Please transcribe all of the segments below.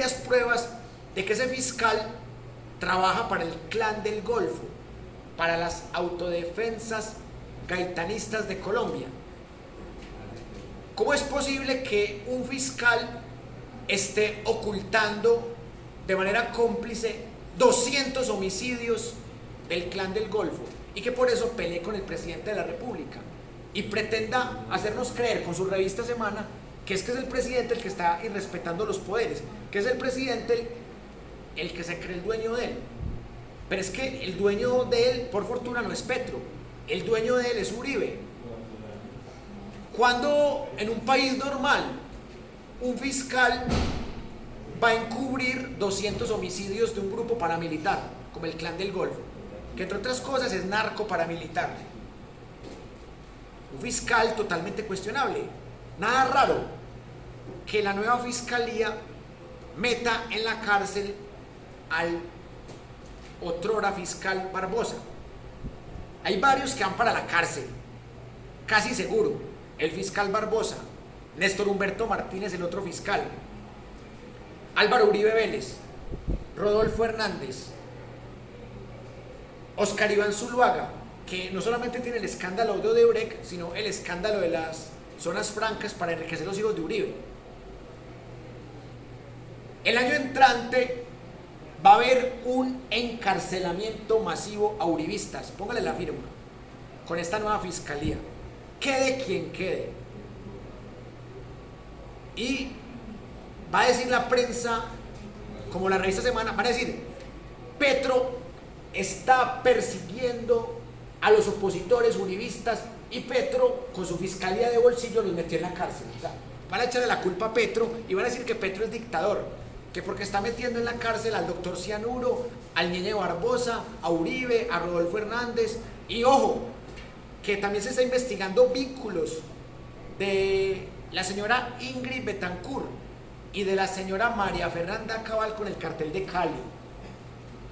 pruebas de que ese fiscal trabaja para el Clan del Golfo, para las autodefensas gaitanistas de Colombia. ¿Cómo es posible que un fiscal esté ocultando de manera cómplice 200 homicidios del Clan del Golfo y que por eso pelee con el presidente de la República y pretenda hacernos creer con su revista Semana que es el presidente el que está irrespetando los poderes, que es el presidente el que se cree el dueño de él? Pero es que el dueño de él, por fortuna, no es Petro, el dueño de él es Uribe. Cuando en un país normal un fiscal va a encubrir 200 homicidios de un grupo paramilitar como el Clan del Golfo, que entre otras cosas es narco paramilitar, un fiscal totalmente cuestionable? Nada raro que la nueva fiscalía meta en la cárcel al otrora fiscal Barbosa. Hay varios que van para la cárcel, casi seguro. El fiscal Barbosa, Néstor Humberto Martínez, el otro fiscal, Álvaro Uribe Vélez, Rodolfo Hernández, Oscar Iván Zuluaga, que no solamente tiene el escándalo de Odebrecht, sino el escándalo de las zonas francas para enriquecer los hijos de Uribe. El año entrante va a haber un encarcelamiento masivo a uribistas, póngale la firma, con esta nueva fiscalía, quede quien quede. Y va a decir la prensa, como la revista Semana, van a decir: Petro está persiguiendo a los opositores uribistas y Petro con su fiscalía de bolsillo los metió en la cárcel. O sea, van a echarle la culpa a Petro y van a decir que Petro es dictador, que porque está metiendo en la cárcel al doctor Cianuro, al Ñeñe Barbosa, a Uribe, a Rodolfo Hernández. Y ojo, que también se está investigando vínculos de la señora Ingrid Betancourt y de la señora María Fernanda Cabal con el cartel de Cali.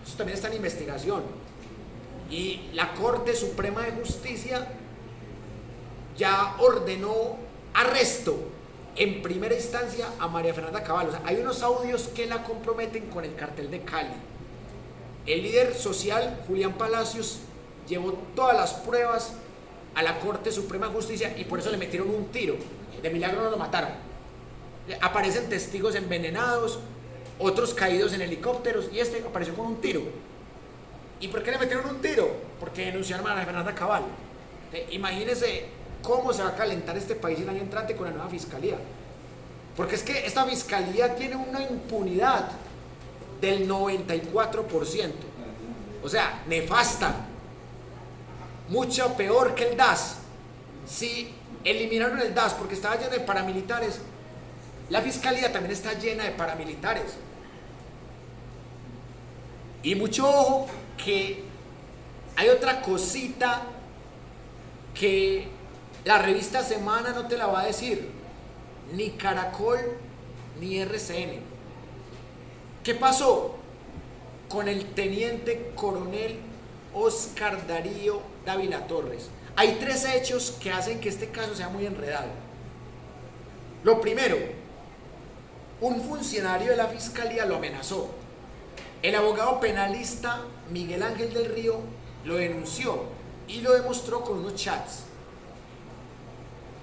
Eso también está en investigación. Y la Corte Suprema de Justicia ya ordenó arresto en primera instancia a María Fernanda Cabal. O sea, hay unos audios que la comprometen con el cartel de Cali. El líder social, Julián Palacios, llevó todas las pruebas a la Corte Suprema de Justicia y por eso le metieron un tiro. De milagro no lo mataron. Aparecen testigos envenenados, otros caídos en helicópteros, y este apareció con un tiro. ¿Y por qué le metieron un tiro? Porque denunciaron a María Fernanda Cabal. Imagínense cómo se va a calentar este país el año entrante con la nueva fiscalía. Porque es que esta fiscalía tiene una impunidad del 94%. O sea, nefasta. Mucho peor que el DAS. Si eliminaron el DAS porque estaba lleno de paramilitares, la fiscalía también está llena de paramilitares. Y mucho ojo que hay otra cosita que la revista Semana no te la va a decir, ni Caracol ni RCN. ¿Qué pasó con el teniente coronel Oscar Darío Dávila Torres? Hay tres hechos que hacen que este caso sea muy enredado. Lo primero, un funcionario de la fiscalía lo amenazó. El abogado penalista Miguel Ángel del Río lo denunció y lo demostró con unos chats.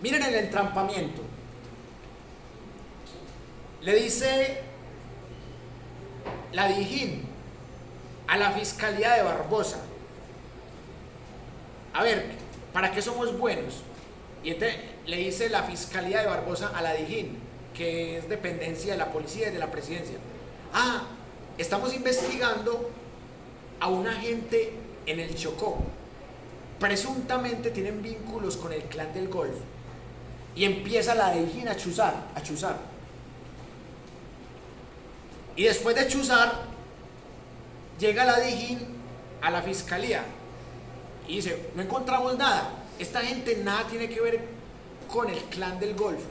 Miren el entrampamiento. Le dice la Dijín a la fiscalía de Barbosa: a ver, ¿para qué somos buenos? Y entonces le dice la fiscalía de Barbosa a la Dijín, que es dependencia de la policía y de la presidencia: ah, estamos investigando a un agente en el Chocó, presuntamente tienen vínculos con el Clan del Golfo. Y empieza la Dijín a chuzar. Y después de chuzar, llega la Dijín a la fiscalía y dice: no encontramos nada, esta gente nada tiene que ver con el Clan del Golfo.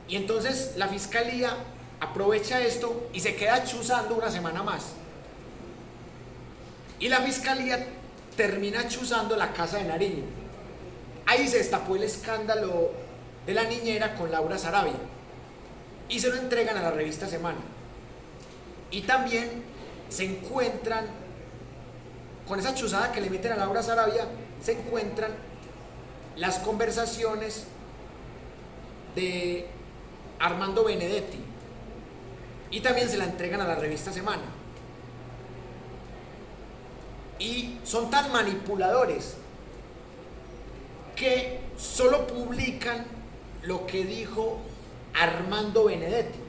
Y entonces la fiscalía aprovecha esto y se queda chuzando una semana más. Y la fiscalía termina chuzando la casa de Nariño. Ahí se destapó el escándalo de la niñera con Laura Sarabia. y se lo entregan a la revista Semana. Y también se encuentran, con esa chuzada que le meten a Laura Sarabia, se encuentran las conversaciones de Armando Benedetti y también se la entregan a la revista Semana. Y son tan manipuladores que solo publican lo que dijo Armando Benedetti,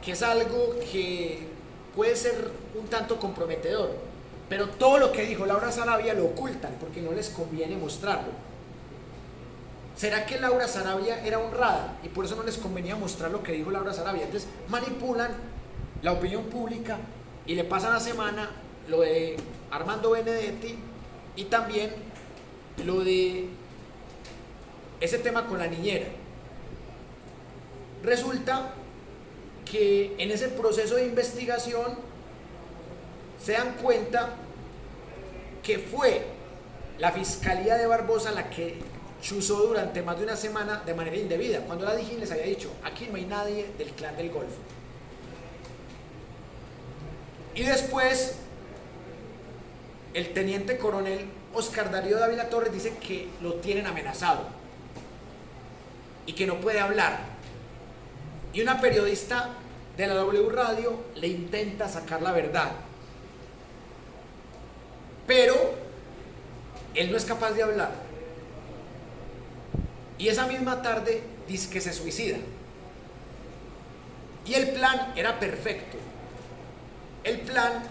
que es algo que puede ser un tanto comprometedor, pero todo lo que dijo Laura Sarabia lo ocultan porque no les conviene mostrarlo. ¿Será que Laura Sarabia era honrada y por eso no les convenía mostrar lo que dijo Laura Sarabia? Entonces manipulan la opinión pública y le pasan a Semana lo de Armando Benedetti y también lo de ese tema con la niñera. Resulta que en ese proceso de investigación se dan cuenta que fue la Fiscalía de Barbosa la que chuzó durante más de una semana de manera indebida, cuando la Dijín les había dicho: aquí no hay nadie del Clan del Golfo. Y después el teniente coronel Oscar Darío Dávila Torres dice que lo tienen amenazado y que no puede hablar. Y una periodista de la W Radio le intenta sacar la verdad, pero él no es capaz de hablar. Y esa misma tarde dice que se suicida. Y el plan era perfecto. El plan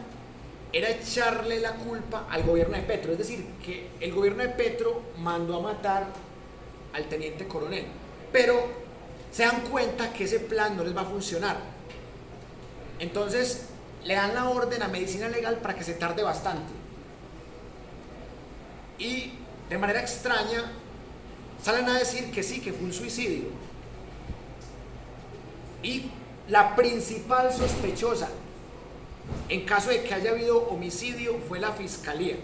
era echarle la culpa al gobierno de Petro, es decir, que el gobierno de Petro mandó a matar al teniente coronel, pero se dan cuenta que ese plan no les va a funcionar. Entonces le dan la orden a Medicina Legal para que se tarde bastante. Y de manera extraña salen a decir que sí, que fue un suicidio. Y la principal sospechosa en caso de que haya habido homicidio fue la Fiscalía.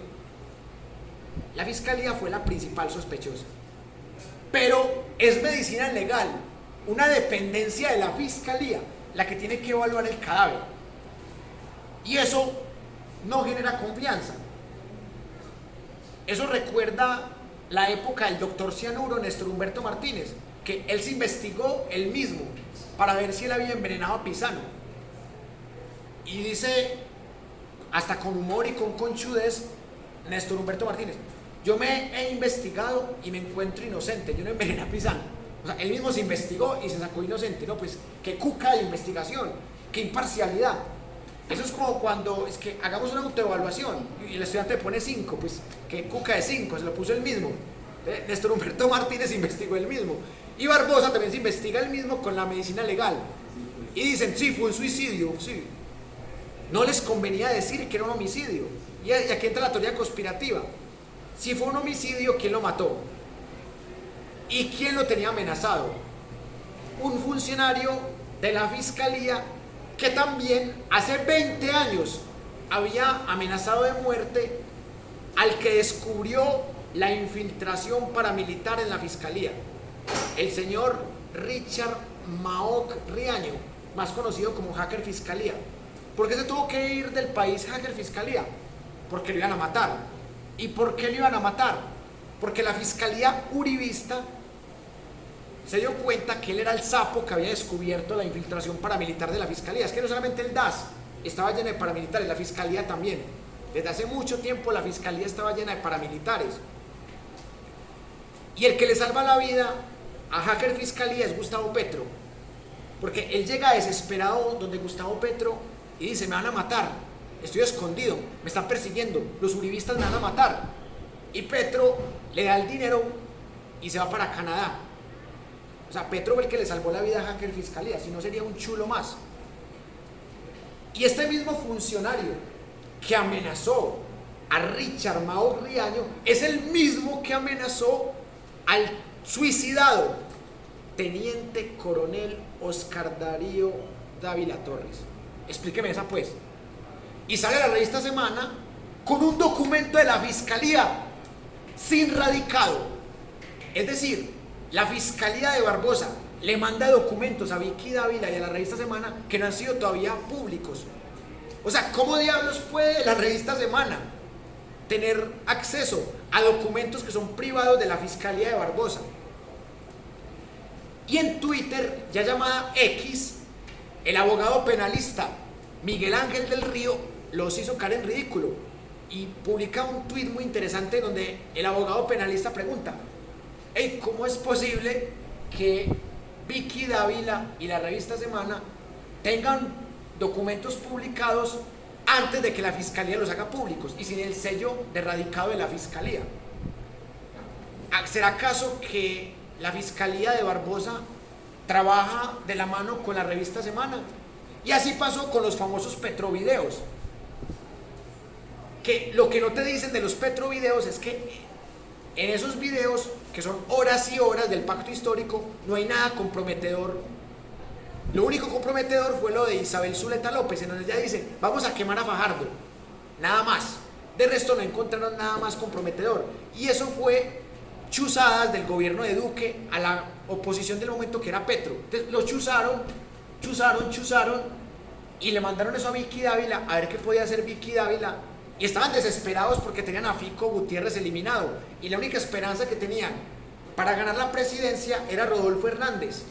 La Fiscalía fue la principal sospechosa. Pero es Medicina Legal, una dependencia de la Fiscalía, la que tiene que evaluar el cadáver. Y eso no genera confianza. Eso recuerda la época del doctor Cianuro, Néstor Humberto Martínez, que él se investigó él mismo para ver si él había envenenado a Pisano. Y dice, hasta con humor y con conchudez, Néstor Humberto Martínez: yo me he investigado y me encuentro inocente, yo no envenené a Pisano. O sea, él mismo se investigó y se sacó inocente. No, pues, qué cuca de investigación, qué imparcialidad. Eso es como cuando es que hagamos una autoevaluación y el estudiante pone 5, pues, qué cuca de 5, se lo puso él mismo. Néstor Humberto Martínez se investigó él mismo. Y Barbosa también se investiga él mismo con la Medicina Legal. Y dicen, sí, fue un suicidio, sí. No les convenía decir que era un homicidio. Y aquí entra la teoría conspirativa. Si fue un homicidio, ¿quién lo mató? ¿Y quién lo tenía amenazado? Un funcionario de la Fiscalía que también hace 20 años había amenazado de muerte al que descubrió la infiltración paramilitar en la Fiscalía, el señor Richard Maoc Riaño, más conocido como Hacker Fiscalía. ¿Por qué se tuvo que ir del país Hacker Fiscalía? Porque lo iban a matar. ¿Y por qué lo iban a matar? Porque la Fiscalía uribista se dio cuenta que él era el sapo que había descubierto la infiltración paramilitar de la Fiscalía. Es que no solamente el DAS estaba lleno de paramilitares, la Fiscalía también. Desde hace mucho tiempo la Fiscalía estaba llena de paramilitares. Y el que le salva la vida a Hacker Fiscalía es Gustavo Petro. Porque él llega desesperado donde Gustavo Petro y dice: me van a matar, estoy escondido, me están persiguiendo, los uribistas me van a matar. Y Petro le da el dinero y se va para Canadá. O sea, Petro fue el que le salvó la vida a Hacker Fiscalía, si no sería un chulo más. Y este mismo funcionario que amenazó a Richard Mao Riaño es el mismo que amenazó al suicidado teniente coronel Oscar Darío Dávila Torres. Explíqueme esa, pues. Y sale la revista Semana con un documento de la Fiscalía sin radicado. Es decir, la Fiscalía de Barbosa le manda documentos a Vicky Dávila y a la revista Semana que no han sido todavía públicos. O sea, ¿cómo diablos puede la revista Semana tener acceso a documentos que son privados de la Fiscalía de Barbosa? Y en Twitter, ya llamada X, el abogado penalista Miguel Ángel del Río los hizo caer en ridículo y publica un tuit muy interesante donde el abogado penalista pregunta: hey, ¿cómo es posible que Vicky Dávila y la revista Semana tengan documentos publicados antes de que la Fiscalía los haga públicos y sin el sello de radicado de la Fiscalía? ¿Será acaso que la Fiscalía de Barbosa trabaja de la mano con la revista Semana? Y así pasó con los famosos Petrovideos, que lo que no te dicen de los Petrovideos es que en esos videos, que son horas y horas del pacto histórico, no hay nada comprometedor. Lo único comprometedor fue lo de Isabel Zuleta López, en donde ella dice: vamos a quemar a Fajardo, nada más. De resto no encontraron nada más comprometedor, y eso fue chuzadas del gobierno de Duque a la oposición del momento, que era Petro. Entonces lo chuzaron, y le mandaron eso a Vicky Dávila a ver qué podía hacer Vicky Dávila, y estaban desesperados porque tenían a Fico Gutiérrez eliminado y la única esperanza que tenían para ganar la presidencia era Rodolfo Hernández,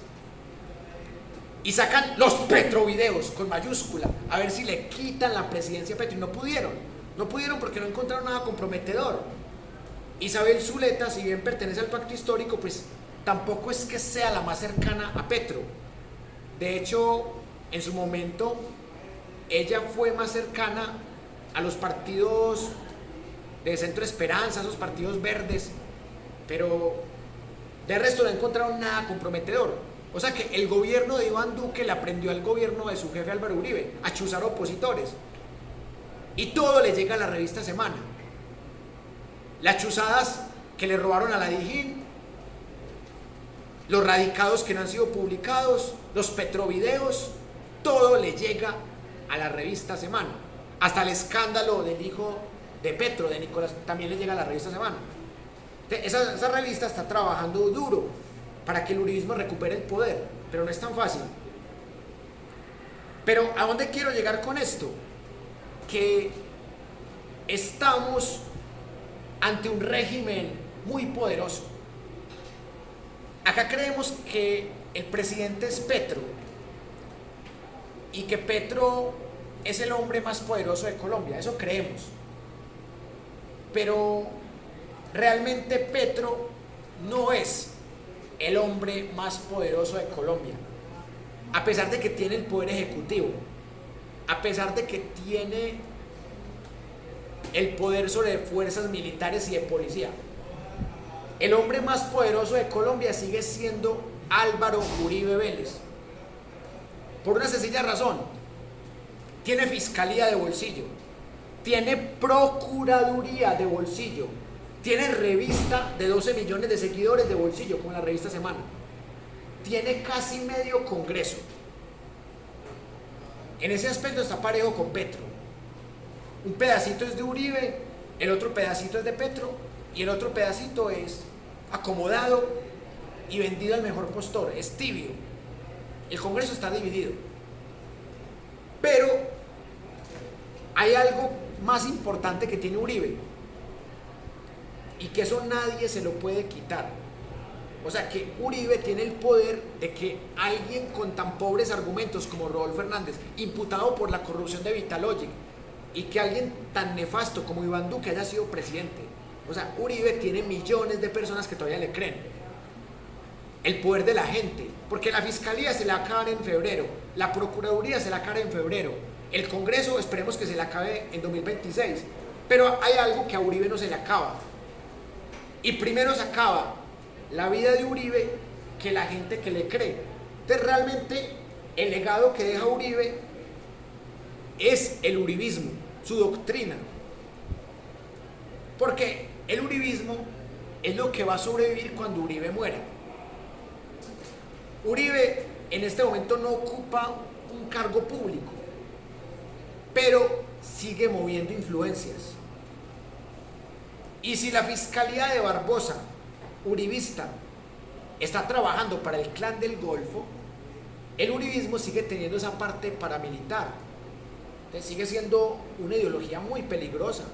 y sacan los Petrovideos con mayúscula a ver si le quitan la presidencia a Petro, y no pudieron porque no encontraron nada comprometedor. Isabel Zuleta, si bien pertenece al pacto histórico, pues tampoco es que sea la más cercana a Petro. De hecho, en su momento, ella fue más cercana a los partidos de Centro Esperanza, a esos partidos verdes, pero de resto no encontraron nada comprometedor. O sea que el gobierno de Iván Duque le aprendió al gobierno de su jefe Álvaro Uribe a chuzar opositores, y todo le llega a la revista Semana. Las chuzadas que le robaron a la Dijín, los radicados que no han sido publicados, los Petrovideos, todo le llega a la revista Semana. Hasta el escándalo del hijo de Petro, de Nicolás, también le llega a la revista Semana. Esa revista está trabajando duro para que el uribismo recupere el poder, pero no es tan fácil. Pero ¿a dónde quiero llegar con esto? Que estamos ante un régimen muy poderoso. Acá creemos que el presidente es Petro y que Petro es el hombre más poderoso de Colombia, eso creemos. Pero realmente Petro no es el hombre más poderoso de Colombia, a pesar de que tiene el poder ejecutivo, a pesar de que tiene el poder sobre fuerzas militares y de policía. El hombre más poderoso de Colombia sigue siendo Álvaro Uribe Vélez, por una sencilla razón: tiene fiscalía de bolsillo, tiene procuraduría de bolsillo, tiene revista de 12 millones de seguidores de bolsillo, como la revista Semana, tiene casi medio Congreso. En ese aspecto está parejo con Petro. Un pedacito es de Uribe, el otro pedacito es de Petro, y el otro pedacito es acomodado y vendido al mejor postor, es tibio. El Congreso está dividido. Pero hay algo más importante que tiene Uribe, y que eso nadie se lo puede quitar. O sea que Uribe tiene el poder de que alguien con tan pobres argumentos como Rodolfo Hernández, imputado por la corrupción de Vitalogic, y que alguien tan nefasto como Iván Duque haya sido presidente. O sea, Uribe tiene millones de personas que todavía le creen. El poder de la gente, porque la fiscalía se la acaba en febrero, la procuraduría se la acaba en febrero, el Congreso esperemos que se la acabe en 2026, pero hay algo que a Uribe no se le acaba, y primero se acaba la vida de Uribe que la gente que le cree. Entonces realmente el legado que deja Uribe es el uribismo, su doctrina, porque el uribismo es lo que va a sobrevivir cuando Uribe muera. Uribe en este momento no ocupa un cargo público, pero sigue moviendo influencias. Y si la Fiscalía de Barbosa, uribista, está trabajando para el Clan del Golfo, el uribismo sigue teniendo esa parte paramilitar. Entonces sigue siendo una ideología muy peligrosa.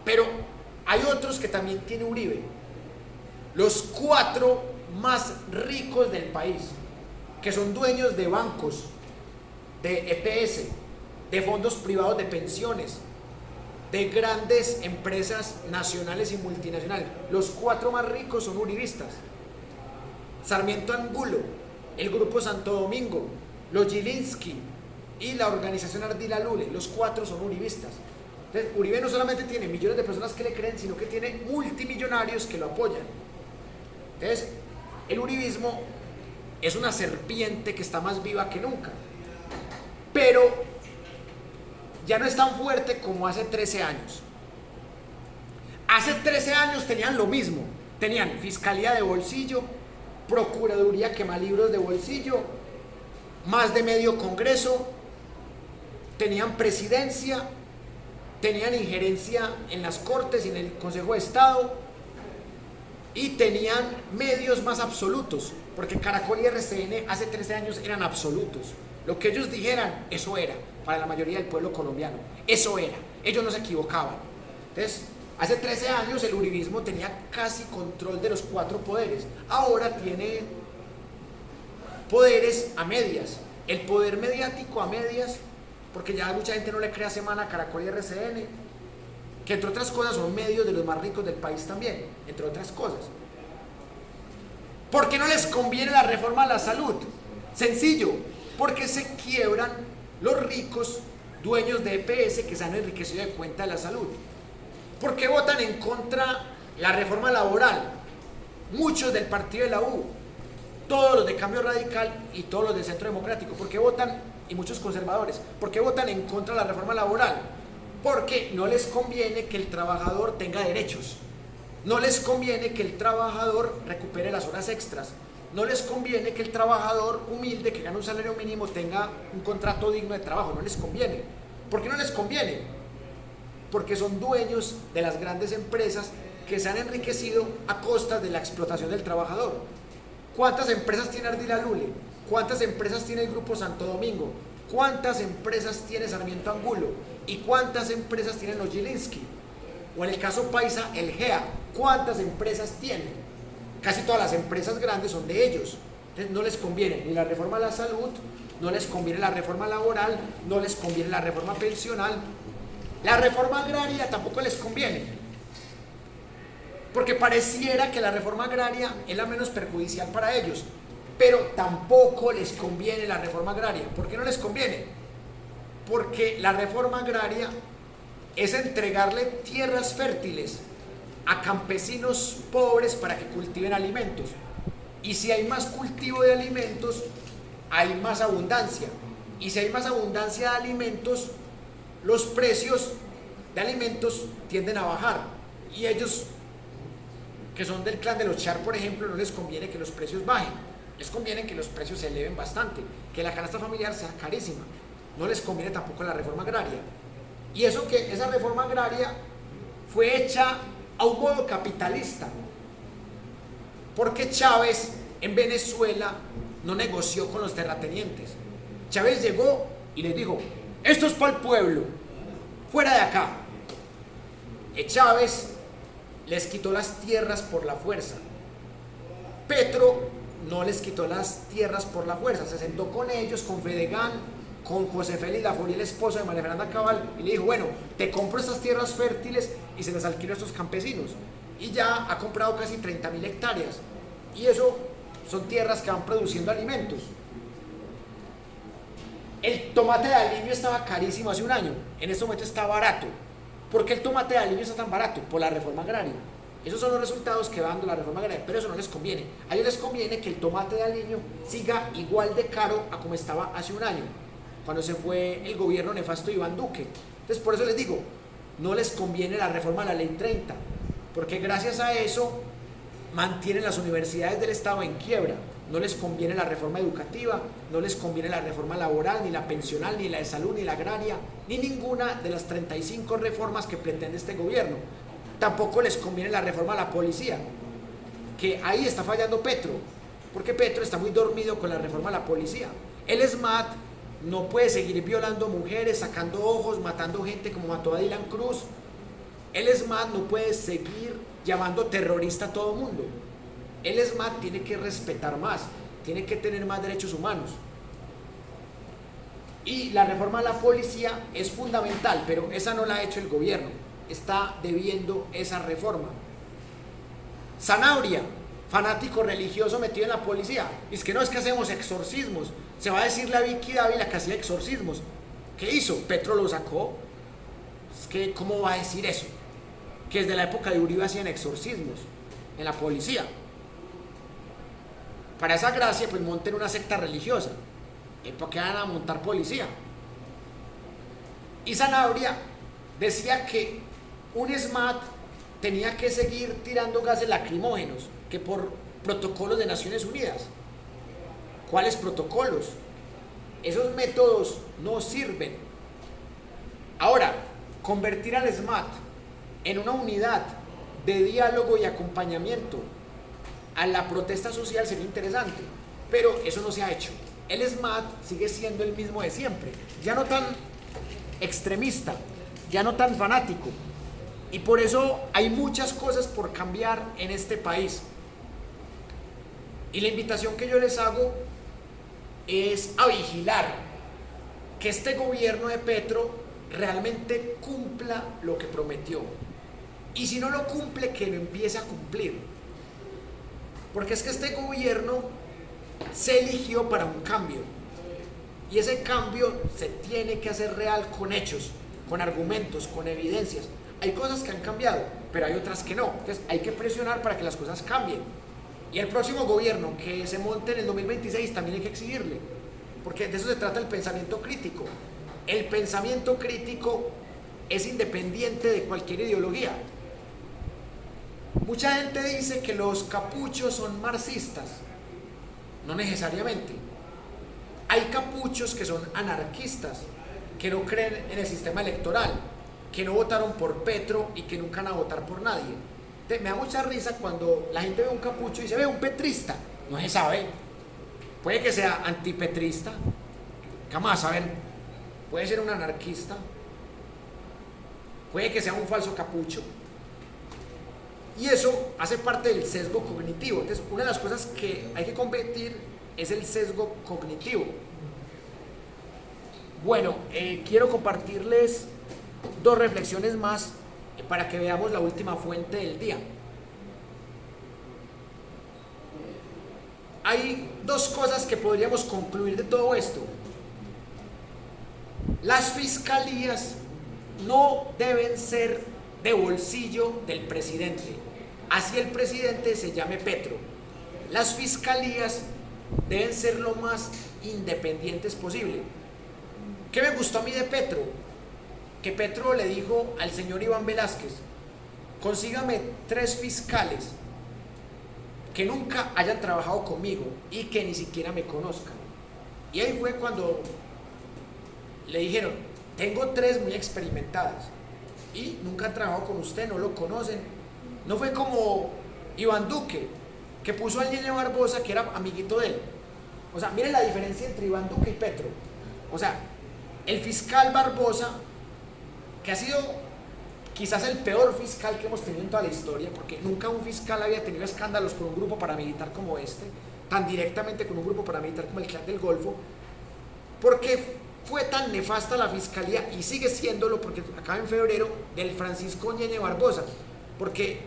Pero hay otros que también tiene Uribe. Los 4 más ricos del país, que son dueños de bancos, de EPS, de fondos privados de pensiones, de grandes empresas nacionales y multinacionales. Los 4 más ricos son uribistas. Sarmiento Angulo, el Grupo Santo Domingo, los Gilinski y la organización Ardila Lule, los 4 son uribistas. Entonces, Uribe no solamente tiene millones de personas que le creen, sino que tiene multimillonarios que lo apoyan. Entonces, el uribismo es una serpiente que está más viva que nunca, pero ya no es tan fuerte como hace 13 años. Hace 13 años tenían lo mismo, tenían fiscalía de bolsillo, procuraduría quemalibros de bolsillo, más de medio Congreso, tenían presidencia, tenían injerencia en las Cortes y en el Consejo de Estado, y tenían medios más absolutos, porque Caracol y RCN hace 13 años eran absolutos. Lo que ellos dijeran, eso era, para la mayoría del pueblo colombiano, eso era, ellos no se equivocaban. Entonces, hace 13 años el uribismo tenía casi control de los 4 poderes, ahora tiene poderes a medias, el poder mediático a medias, porque ya mucha gente no le cree a Semana, Caracol y RCN, que entre otras cosas son medios de los más ricos del país también, entre otras cosas. ¿Por qué no les conviene la reforma a la salud? Sencillo, porque se quiebran los ricos dueños de EPS que se han enriquecido de cuenta de la salud. ¿Por qué votan en contra la reforma laboral? Muchos del partido de la U, todos los de Cambio Radical y todos los del Centro Democrático. ¿Por qué votan? Y muchos conservadores. ¿Por qué votan en contra de la reforma laboral? Porque no les conviene que el trabajador tenga derechos, no les conviene que el trabajador recupere las horas extras, no les conviene que el trabajador humilde que gana un salario mínimo tenga un contrato digno de trabajo, no les conviene. ¿Por qué no les conviene? Porque son dueños de las grandes empresas que se han enriquecido a costas de la explotación del trabajador. ¿Cuántas empresas tiene Ardila Lule? ¿Cuántas empresas tiene el Grupo Santo Domingo? ¿Cuántas empresas tiene Sarmiento Angulo? ¿Y cuántas empresas tienen los Gilinski? O en el caso paisa, el GEA. ¿Cuántas empresas tienen? Casi todas las empresas grandes son de ellos. Entonces no les conviene ni la reforma a la salud, no les conviene la reforma laboral, no les conviene la reforma pensional. La reforma agraria tampoco les conviene, porque pareciera que la reforma agraria es la menos perjudicial para ellos, pero tampoco les conviene la reforma agraria. ¿Por qué no les conviene? Porque la reforma agraria es entregarle tierras fértiles a campesinos pobres para que cultiven alimentos. Y si hay más cultivo de alimentos, hay más abundancia. Y si hay más abundancia de alimentos, los precios de alimentos tienden a bajar. Y ellos, que son del clan de los Char, por ejemplo, no les conviene que los precios bajen. Les conviene que los precios se eleven bastante, que la canasta familiar sea carísima. No les conviene tampoco la reforma agraria. Y eso que esa reforma agraria fue hecha a un modo capitalista, porque Chávez en Venezuela no negoció con los terratenientes. Chávez llegó y les dijo: esto es para el pueblo, fuera de acá. Y Chávez les quitó las tierras por la fuerza. Petro no les quitó las tierras por la fuerza, se sentó con ellos, con Fedegan, con José Félix Laforía, el esposo de María Fernanda Cabal, y le dijo: bueno, te compro estas tierras fértiles y se las alquilo a estos campesinos. Y ya ha comprado casi 30.000 hectáreas. Y eso son tierras que van produciendo alimentos. El tomate de aliño estaba carísimo hace un año, en este momento está barato. ¿Por qué el tomate de aliño está tan barato? Por la reforma agraria. Esos son los resultados que va dando la reforma agraria, pero eso no les conviene. A ellos les conviene que el tomate de aliño siga igual de caro a como estaba hace un año, cuando se fue el gobierno nefasto de Iván Duque. Entonces, por eso les digo, no les conviene la reforma a la Ley 30, porque gracias a eso mantienen las universidades del Estado en quiebra. No les conviene la reforma educativa, no les conviene la reforma laboral, ni la pensional, ni la de salud, ni la agraria, ni ninguna de las 35 reformas que pretende este gobierno. Tampoco les conviene la reforma a la policía, que ahí está fallando Petro, porque Petro está muy dormido con la reforma a la policía. El SMAT no puede seguir violando mujeres, sacando ojos, matando gente como mató a Dylan Cruz. El SMAT no puede seguir llamando terrorista a todo mundo. El SMAT tiene que respetar más, tiene que tener más derechos humanos. Y la reforma a la policía es fundamental, pero esa no la ha hecho el gobierno, está debiendo esa reforma. Zanabria, fanático religioso metido en la policía, es que no, es que hacemos exorcismos, se va a decirle a Vicky Dávila que hacía exorcismos. ¿Qué hizo? Petro lo sacó. Es que, ¿cómo va a decir eso? Que desde la época de Uribe hacían exorcismos en la policía. Para esa gracia, pues monten una secta religiosa. ¿Para qué van a montar policía? Y Zanabria decía que un SMAT tenía que seguir tirando gases lacrimógenos, que por protocolos de Naciones Unidas. ¿Cuáles protocolos? Esos métodos no sirven. Ahora, convertir al SMAT en una unidad de diálogo y acompañamiento a la protesta social sería interesante, pero eso no se ha hecho. El SMAT sigue siendo el mismo de siempre, ya no tan extremista, ya no tan fanático, y por eso hay muchas cosas por cambiar en este país. Y la invitación que yo les hago es a vigilar que este gobierno de Petro realmente cumpla lo que prometió, y si no lo cumple, que lo empiece a cumplir, porque es que este gobierno se eligió para un cambio, y ese cambio se tiene que hacer real con hechos, con argumentos, con evidencias. Hay cosas que han cambiado, pero hay otras que no, entonces hay que presionar para que las cosas cambien. Y el próximo gobierno que se monte en el 2026 también hay que exigirle, porque de eso se trata el pensamiento crítico. El pensamiento crítico es independiente de cualquier ideología. Mucha gente dice que los capuchos son marxistas. No necesariamente. Hay capuchos que son anarquistas, que no creen en el sistema electoral, que no votaron por Petro y que nunca van a votar por nadie. Me da mucha risa cuando la gente ve un capucho y dice, ve, un petrista. No se sabe. Puede que sea antipetrista. ¿Qué vamos a saber? Puede ser un anarquista. Puede que sea un falso capucho. Y eso hace parte del sesgo cognitivo. Entonces, una de las cosas que hay que combatir es el sesgo cognitivo. Bueno, quiero compartirles dos reflexiones más para que veamos la última fuente del día. Hay dos cosas que podríamos concluir de todo esto. Las fiscalías no deben ser de bolsillo del presidente, así el presidente se llame Petro. Las fiscalías deben ser lo más independientes posible. ¿Qué me gustó a mí de Petro? Que Petro le dijo al señor Iván Velázquez, consígame 3 fiscales que nunca hayan trabajado conmigo y que ni siquiera me conozcan. Y ahí fue cuando le dijeron, tengo 3 muy experimentadas y nunca han trabajado con usted, no lo conocen. No fue como Iván Duque, que puso al Ñeñe Barbosa, que era amiguito de él. O sea, miren la diferencia entre Iván Duque y Petro. O sea, el fiscal Barbosa, que ha sido quizás el peor fiscal que hemos tenido en toda la historia, porque nunca un fiscal había tenido escándalos con un grupo paramilitar como este, tan directamente con un grupo paramilitar como el Clan del Golfo, porque fue tan nefasta la fiscalía, y sigue siéndolo porque acaba en febrero, del Francisco Ñeñe Barbosa, porque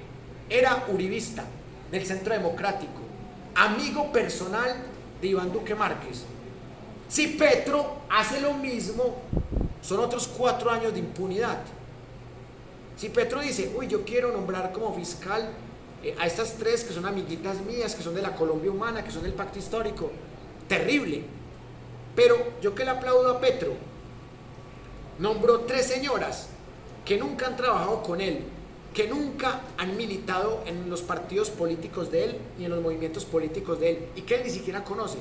era uribista del Centro Democrático, amigo personal de Iván Duque Márquez. Si Petro hace lo mismo, son otros 4 años de impunidad. Si Petro dice, uy, yo quiero nombrar como fiscal a estas 3 que son amiguitas mías, que son de la Colombia Humana, que son del Pacto Histórico, terrible. Pero yo que le aplaudo a Petro, nombró 3 señoras que nunca han trabajado con él, que nunca han militado en los partidos políticos de él ni en los movimientos políticos de él, y que él ni siquiera conoce.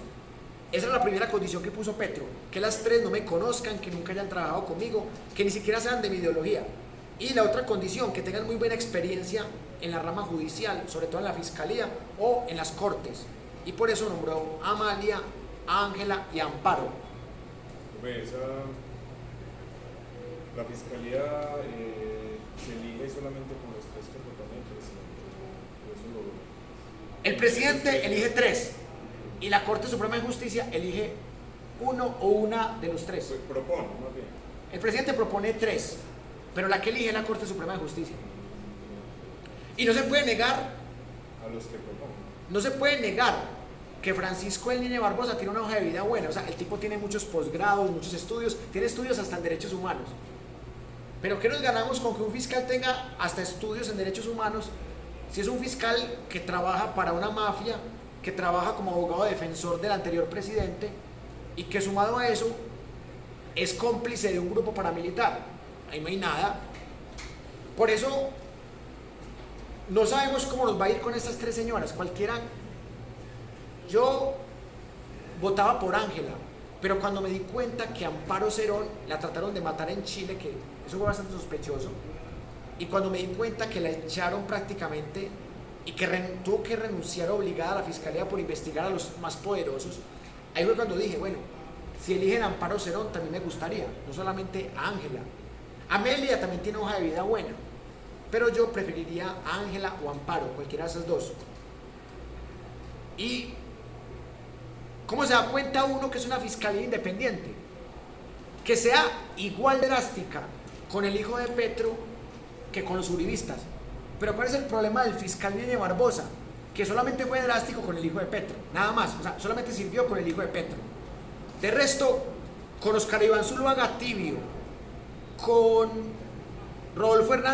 Esa es la primera condición que puso Petro, que las 3 no me conozcan, que nunca hayan trabajado conmigo, que ni siquiera sean de mi ideología. Y la otra condición, que tengan muy buena experiencia en la rama judicial, sobre todo en la fiscalía o en las cortes. Y por eso nombró a Amalia, a Ángela y a Amparo. La fiscalía se elige solamente con los 3 que propone el presidente. El presidente elige 3 y la Corte Suprema de Justicia elige uno o una de los 3. Propone, más bien. El presidente propone 3, pero la que elige es la Corte Suprema de Justicia. Y no se puede negar, A los que proponen. no se puede negar que Francisco El Niño Barbosa tiene una hoja de vida buena. O sea, el tipo tiene muchos posgrados, muchos estudios, tiene estudios hasta en derechos humanos. Pero ¿qué nos ganamos con que un fiscal tenga hasta estudios en derechos humanos si es un fiscal que trabaja para una mafia, que trabaja como abogado defensor del anterior presidente y que sumado a eso es cómplice de un grupo paramilitar? Ahí no hay nada. Por eso no sabemos cómo nos va a ir con estas 3 señoras. Cualquiera. Yo votaba por Ángela, pero cuando me di cuenta que Amparo Cerón la trataron de matar en Chile, que eso fue bastante sospechoso, y cuando me di cuenta que la echaron prácticamente y que tuvo que renunciar obligada a la fiscalía por investigar a los más poderosos, ahí fue cuando dije, bueno, si eligen a Amparo Cerón también me gustaría, no solamente a Ángela. Amelia también tiene hoja de vida buena, pero yo preferiría a Ángela o Amparo, cualquiera de esas 2. Y ¿cómo se da cuenta uno que es una fiscalía independiente? Que sea igual de drástica con el hijo de Petro que con los uribistas. Pero ¿cuál es el problema del fiscal Niño Barbosa? Que solamente fue drástico con el hijo de Petro, nada más. O sea, solamente sirvió con el hijo de Petro. De resto, con Oscar Iván Zuluaga tibio, con Rodolfo Hernández